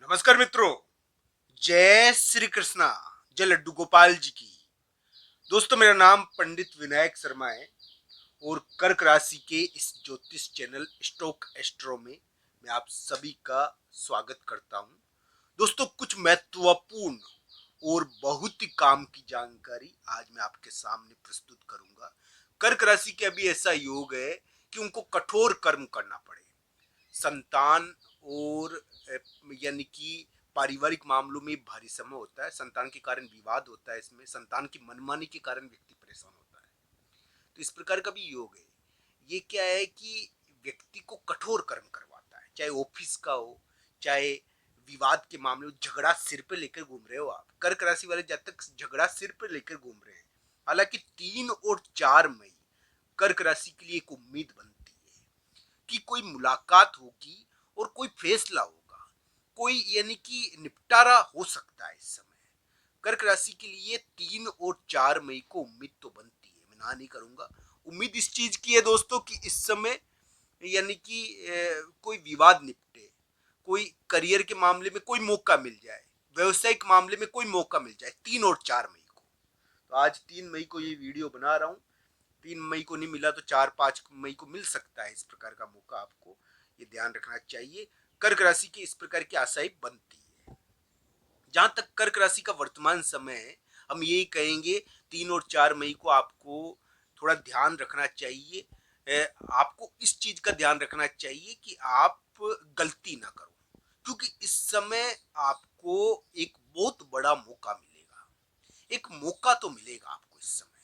नमस्कार मित्रों, जय श्री कृष्णा, जय लड्डू गोपाल जी की। दोस्तों, मेरा नाम पंडित विनायक शर्मा है और कर्क राशि के इस ज्योतिष चैनल स्टोक एस्ट्रो में मैं आप सभी का स्वागत करता हूं। दोस्तों, कुछ महत्वपूर्ण और बहुत ही काम की जानकारी आज मैं आपके सामने प्रस्तुत करूंगा। कर्क राशि के अभी ऐसा योग है कि उनको कठोर कर्म करना पड़े। संतान और यानी कि पारिवारिक मामलों में भारी समय होता है। संतान के कारण विवाद होता है। इसमें संतान की मनमानी के कारण व्यक्ति परेशान होता है। तो इस प्रकार का भी योग है। ये क्या है कि व्यक्ति को कठोर कर्म करवाता है, चाहे ऑफिस का हो, चाहे विवाद के मामले में। झगड़ा सिर पे लेकर घूम रहे हो आप, कर्क राशि वाले जातक झगड़ा सिर पे लेकर घूम रहे हैं। हालांकि 3 और 4 मई कर्क राशि के लिए एक उम्मीद बनती है कि कोई मुलाकात होगी और कोई फैसला होगा, कोई यानी कि निपटारा हो सकता है। इस समय कर्क राशि के लिए 3 और 4 मई को उम्मीद तो बनती है, मैं ना नहीं करूंगा। उम्मीद इस चीज की है दोस्तों कि इस समय यानी कि कोई विवाद निपटे, कोई करियर के मामले में कोई मौका मिल जाए, व्यवसायिक मामले में कोई मौका मिल जाए 3 और 4 मई को। तो आज 3 मई को ये वीडियो बना रहा हूँ। 3 मई को नहीं मिला तो 4-5 मई को मिल सकता है। इस प्रकार का मौका आपको ये ध्यान रखना चाहिए। कर्क राशि की इस प्रकार की आशाएं बनती है। जहां तक कर्क राशि का वर्तमान समय है, हम यही कहेंगे 3 और 4 मई को आपको थोड़ा ध्यान रखना चाहिए। आपको इस चीज का ध्यान रखना चाहिए कि आप गलती ना करो, क्योंकि इस समय आपको एक बहुत बड़ा मौका मिलेगा। एक मौका तो मिलेगा आपको इस समय।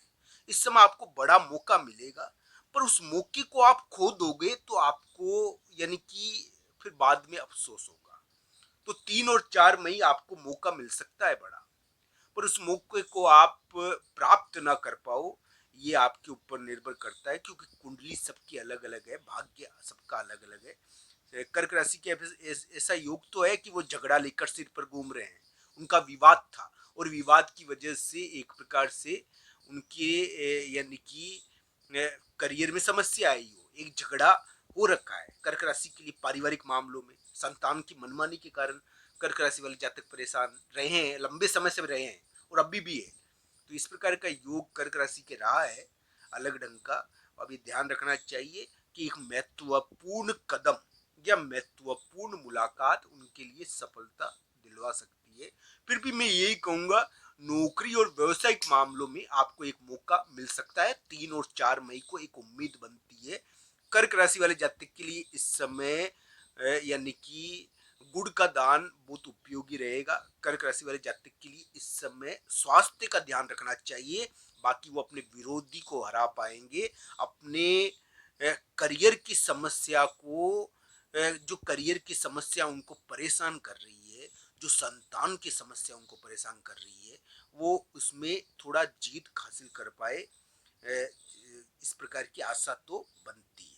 इस समय आपको बड़ा मौका मिलेगा, पर उस मौके को आप खो दोगे तो आपको यानी कि फिर बाद में अफसोस होगा। तो 3 और 4 मई आपको मौका मिल सकता है बड़ा, पर उस मौके को आप प्राप्त ना कर पाओ, ये आपके ऊपर निर्भर करता है, क्योंकि कुंडली सबकी अलग अलग है, भाग्य सबका अलग अलग है। कर्क राशि के ऐसा योग तो है कि वो झगड़ा लेकर सिर पर घूम रहे हैं। उनका विवाद था और विवाद की वजह से एक प्रकार से उनके यानी कि करियर में समस्या आई हो, एक झगड़ा हो रखा है। कर्क राशि के लिए पारिवारिक मामलों में संतान की मनमानी के कारण कर्क राशि वाले जातक परेशान रहे हैं, लंबे समय से रहे हैं और अभी भी है। तो इस प्रकार का योग कर्क राशि के रहा है अलग ढंग का। अभी ध्यान रखना चाहिए कि एक महत्वपूर्ण कदम या महत्वपूर्ण मुलाकात उनके लिए सफलता दिलवा सकती है। फिर भी मैं यही कहूंगा, नौकरी और व्यवसायिक मामलों में आपको एक मौका मिल सकता है। 3 और 4 मई को एक उम्मीद बनती है। कर्क राशि वाले जातक के लिए इस समय यानी कि गुड़ का दान बहुत उपयोगी रहेगा। कर्क राशि वाले जातक के लिए इस समय स्वास्थ्य का ध्यान रखना चाहिए। बाकी वो अपने विरोधी को हरा पाएंगे। अपने करियर की समस्या को, जो करियर की समस्या उनको परेशान कर रही है, जो संतान की समस्या उनको परेशान कर रही है, वो उसमें थोड़ा जीत हासिल कर पाए, इस प्रकार की आशा तो बनती है।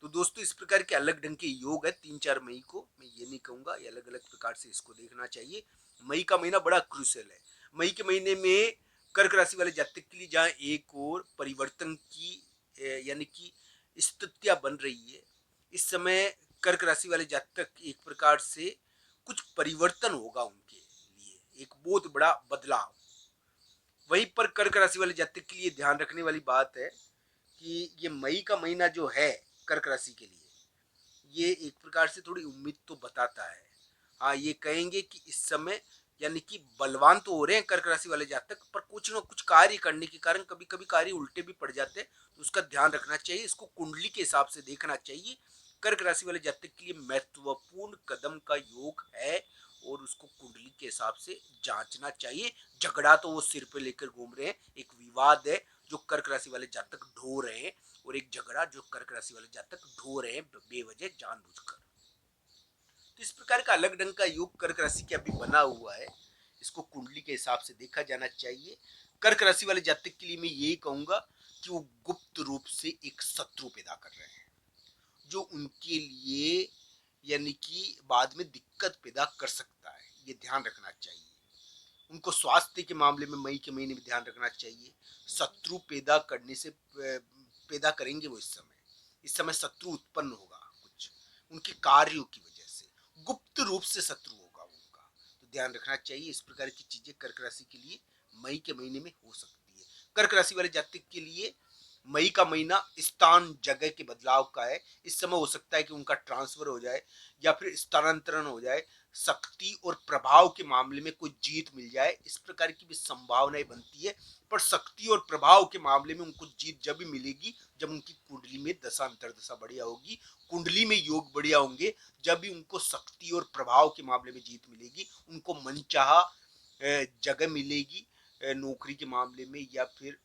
तो दोस्तों, इस प्रकार के अलग ढंग के योग है 3-4 मई को। मैं ये नहीं कहूंगा, ये अलग अलग प्रकार से इसको देखना चाहिए। मई का महीना बड़ा क्रूशियल है। मई के महीने में कर्क राशि वाले जातक के लिए जहाँ एक और परिवर्तन की यानी कि स्थितियां बन रही है, इस समय कर्क राशि वाले जातक एक प्रकार से कुछ परिवर्तन होगा उनके लिए, एक बहुत बड़ा बदलाव। वहीं पर कर्क राशि वाले जातक के लिए ध्यान रखने वाली बात है कि ये मई का महीना जो है कर्क राशि के लिए, ये एक प्रकार से थोड़ी उम्मीद तो बताता है। हाँ, ये कहेंगे कि इस समय यानी कि बलवान तो हो रहे हैं कर्क राशि वाले जातक, पर कुछ ना कुछ कार्य करने के कारण कभी कभी कार्य उल्टे भी पड़ जाते हैं। तो उसका ध्यान रखना चाहिए। इसको कुंडली के हिसाब से देखना चाहिए। कर्क राशि वाले जातक के लिए महत्वपूर्ण कदम का योग है और उसको कुंडली के हिसाब से जांचना चाहिए। झगड़ा तो वो सिर पे लेकर घूम रहे हैं, एक विवाद है जो कर्क राशि वाले जातक ढो रहे हैं, और एक झगड़ा जो कर्क राशि वाले जातक ढो रहे हैं बेवजह जानबूझकर। तो इस प्रकार का अलग ढंग का योग कर्क राशि के अभी बना हुआ है। इसको कुंडली के हिसाब से देखा जाना चाहिए। कर्क राशि वाले जातक के लिए मैं यही कहूंगा कि वो गुप्त रूप से एक शत्रु पैदा कर रहे हैं, जो उनके लिए यानी कि बाद में दिक्कत पैदा कर सकता है। ये ध्यान रखना चाहिए। उनको स्वास्थ्य के मामले में मई के महीने में ध्यान रखना चाहिए। शत्रु पैदा करने से पैदा करेंगे वो। इस समय शत्रु उत्पन्न होगा कुछ उनके कार्यों की वजह से। गुप्त रूप से शत्रु होगा उनका। तो ध्यान रखना चाहिए, इस प्रकार की चीजें कर्क राशि के लिए मई के महीने में हो सकती है। कर्क राशि वाले जातक के लिए मई का महीना स्थान जगह के बदलाव का है। इस समय हो सकता है कि उनका ट्रांसफर हो जाए या फिर स्थानांतरण हो जाए, शक्ति और प्रभाव के मामले में कोई जीत मिल जाए, इस प्रकार की भी संभावनाएं बनती है। पर शक्ति और प्रभाव के मामले में उनको जीत जब भी मिलेगी जब उनकी कुंडली में दशा अंतरदशा बढ़िया होगी, कुंडली में योग बढ़िया होंगे, जब भी उनको शक्ति और प्रभाव के मामले में जीत मिलेगी, उनको मनचाहा जगह मिलेगी नौकरी के मामले में या फिर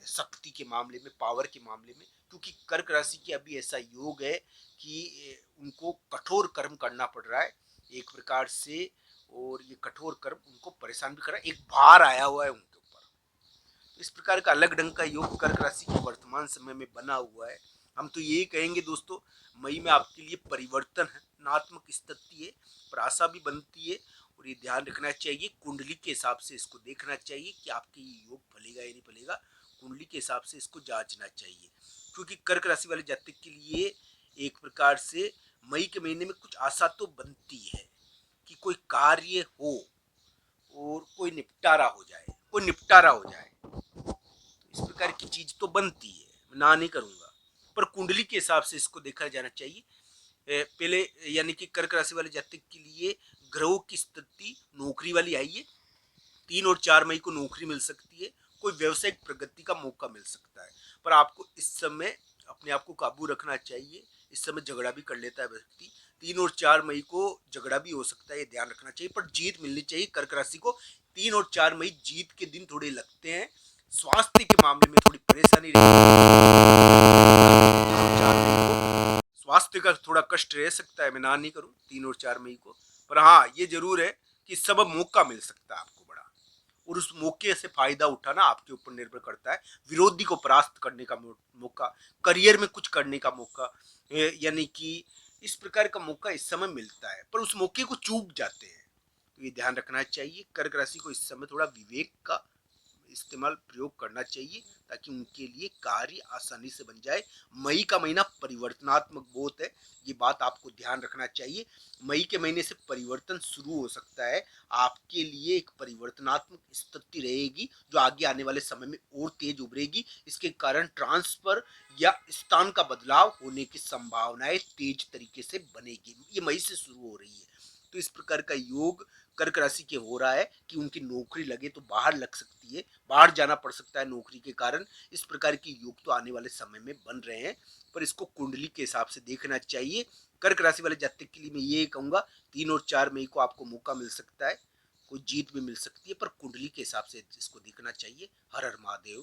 शक्ति के मामले में, पावर के मामले में। क्योंकि कर्क राशि की अभी ऐसा योग है कि उनको कठोर कर्म करना पड़ रहा है एक प्रकार से, और ये कठोर कर्म उनको परेशान भी कर रहा है, एक भार आया हुआ है उनके ऊपर। इस प्रकार का अलग ढंग का योग कर्क राशि के वर्तमान समय में बना हुआ है। हम तो यही कहेंगे दोस्तों, मई में आपके लिए परिवर्तन है, नात्मक स्थिति है, पर आशा भी बनती है। और ये ध्यान रखना चाहिए, कुंडली के हिसाब से इसको देखना चाहिए कि आपके ये योग फलेगा या नहीं फलेगा, कुंडली के हिसाब से इसको जांचना चाहिए। क्योंकि कर्क राशि वाले जातक के लिए एक प्रकार से मई के महीने में कुछ आशा तो बनती है कि कोई कार्य हो और कोई निपटारा हो जाए, कोई निपटारा हो जाए, इस प्रकार की चीज तो बनती है, मैं ना नहीं करूंगा। पर कुंडली के हिसाब से इसको देखा जाना चाहिए। पहले यानी कि कर्क राशि वाले जातक के लिए ग्रहों की स्थिति नौकरी वाली आई है। 3 और 4 मई को नौकरी मिल सकती है, कोई व्यवसायिक प्रगति का मौका मिल सकता है। पर आपको इस समय अपने आप को काबू रखना चाहिए, इस समय झगड़ा भी कर लेता है व्यक्ति। 3 और 4 मई को झगड़ा भी हो सकता है, ये ध्यान रखना चाहिए, पर जीत मिलनी चाहिए कर्क राशि को। 3 और 4 मई जीत के दिन थोड़े लगते हैं, स्वास्थ्य के मामले में थोड़ी परेशानी रहेगी। 3 और 4 मई को स्वास्थ्य का थोड़ा कष्ट रह सकता है, मैं ना नहीं करूं 3 और 4 मई को। पर हाँ, ये जरूर है कि इस समय मौका मिल सकता है आपको बड़ा, और उस मौके से फायदा उठाना आपके ऊपर निर्भर करता है। विरोधी को परास्त करने का मौका, करियर में कुछ करने का मौका, यानी कि इस प्रकार का मौका इस समय मिलता है, पर उस मौके को चूक जाते हैं। तो ये ध्यान रखना चाहिए, कर्क राशि को इस समय थोड़ा विवेक का इस्तेमाल प्रयोग करना चाहिए ताकि उनके लिए कार्य आसानी से बन जाए। मई का महीना परिवर्तनात्मक बहुत है, ये बात आपको ध्यान रखना चाहिए। मई के महीने से परिवर्तन शुरू हो सकता है, आपके लिए एक परिवर्तनात्मक स्थिति रहेगी जो आगे आने वाले समय में और तेज उभरेगी। इसके कारण ट्रांसफर या स्थान का बदलाव होने की संभावनाएं तेज तरीके से बनेगी, ये मई से शुरू हो रही है। तो इस प्रकार का योग कर्क राशि के हो रहा है कि उनकी नौकरी लगे तो बाहर लग सकती है, बाहर जाना पड़ सकता है नौकरी के कारण। इस प्रकार के योग तो आने वाले समय में बन रहे हैं, पर इसको कुंडली के हिसाब से देखना चाहिए। कर्क राशि वाले जातक के लिए मैं ये कहूंगा 3 और 4 मई को आपको मौका मिल सकता है, कोई जीत भी मिल सकती है, पर कुंडली के हिसाब से इसको देखना चाहिए। हर हर महादेव।